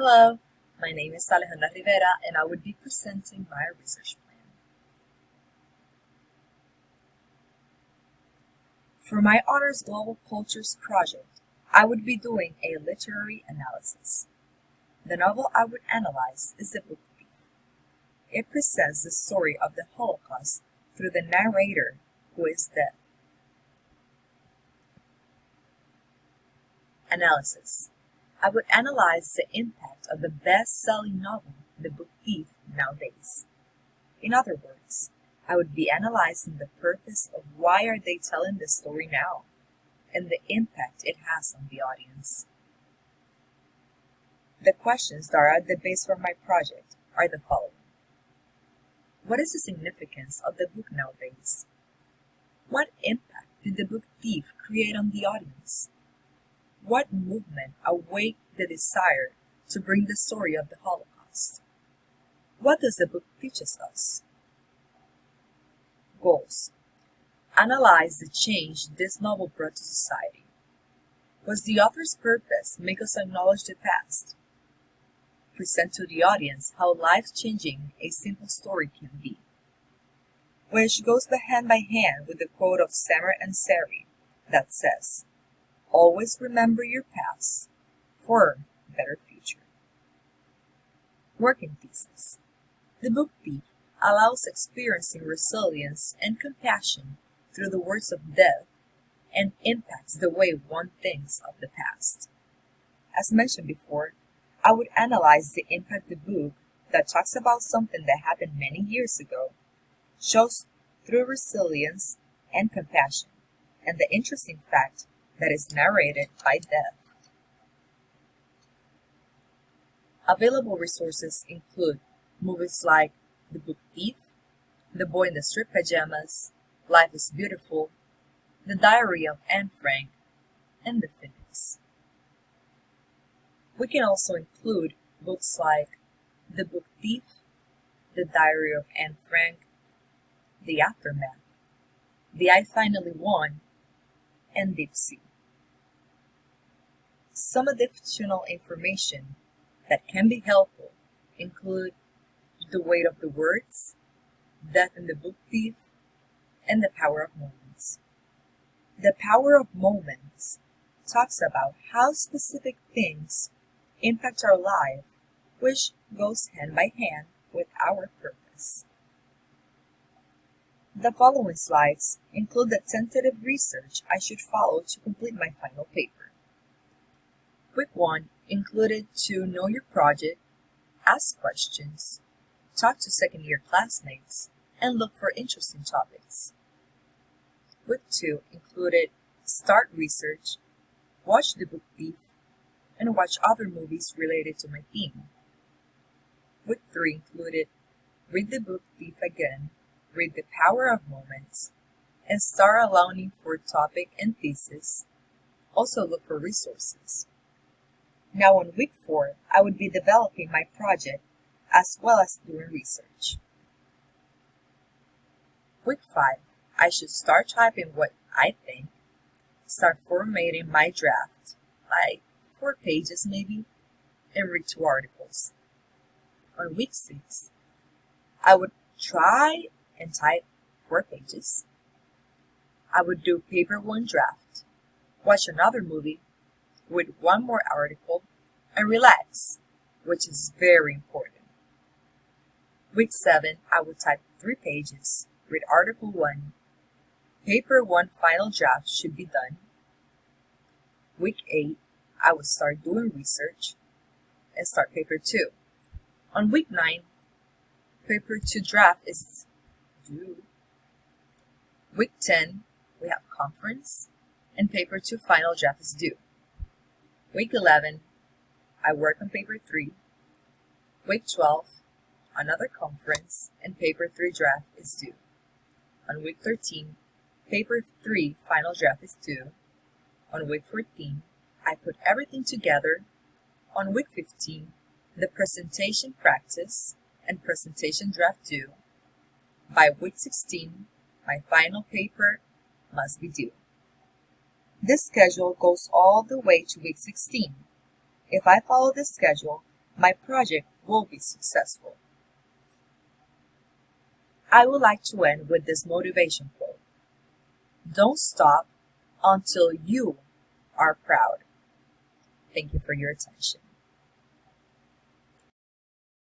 Hello, my name is Alejandra Rivera and I would be presenting my research plan. For my Honors Global Cultures project, I would be doing a literary analysis. The novel I would analyze is The Book Thief. It presents the story of the Holocaust through the narrator, who is dead. Analysis. I would analyze the impact of the best-selling novel, The Book Thief, nowadays. In other words, I would be analyzing the purpose of why are they telling this story now, and the impact it has on the audience. The questions that are at the base for my project are the following. What is the significance of the book nowadays? What impact did The Book Thief create on the audience? What movement awakened the desire to bring the story of the Holocaust? What does the book teach us? Goals. Analyze the change this novel brought to society. Was the author's purpose make us acknowledge the past? Present to the audience how life-changing a simple story can be. Which goes hand by hand with the quote of Samar Ansari that says, "Always remember your past for a better future." Working thesis. The Book Thief allows experiencing resilience and compassion through the words of death and impacts the way one thinks of the past. As mentioned before, I would analyze the impact the book that talks about something that happened many years ago shows through resilience and compassion, and the interesting fact that is narrated by death. Available resources include movies like The Book Thief, The Boy in the Striped Pajamas, Life is Beautiful, The Diary of Anne Frank, and The Phoenix. We can also include books like The Book Thief, The Diary of Anne Frank, The Aftermath, The I Finally Won, and Deep Sea. Some additional information that can be helpful include The Weight of the Words, Death in the Book Thief, and The Power of Moments. The Power of Moments talks about how specific things impact our life, which goes hand by hand with our purpose. The following slides include the tentative research I should follow to complete my final paper. Week 1 included to know your project, ask questions, talk to second-year classmates, and look for interesting topics. Week 2 included start research, watch The Book Thief, and watch other movies related to my theme. Week 3 included read The Book Thief again, read The Power of Moments, and start aligning for topic and thesis. Also look for resources. Now on week 4, I would be developing my project as well as doing research. Week 5, I should start typing what I think, start formatting my draft, like 4 pages maybe, and read 2 articles. On week 6, I would try and type 4 pages. I would do paper 1 draft, watch another movie, with 1 more article, and relax, which is very important. Week 7, I would type 3 pages, read article 1, paper 1 final draft should be done. Week 8, I would start doing research and start paper 2. On week 9, paper 2 draft is due. Week 10, we have conference, and paper 2 final draft is due. Week 11, I work on paper 3. Week 12, another conference, and paper 3 draft is due. On week 13, paper 3 final draft is due. On week 14, I put everything together. On week 15, the presentation practice and presentation draft due. By week 16, my final paper must be due. This schedule goes all the way to week 16. If I follow this schedule, my project will be successful. I would like to end with this motivation quote. Don't stop until you are proud. Thank you for your attention.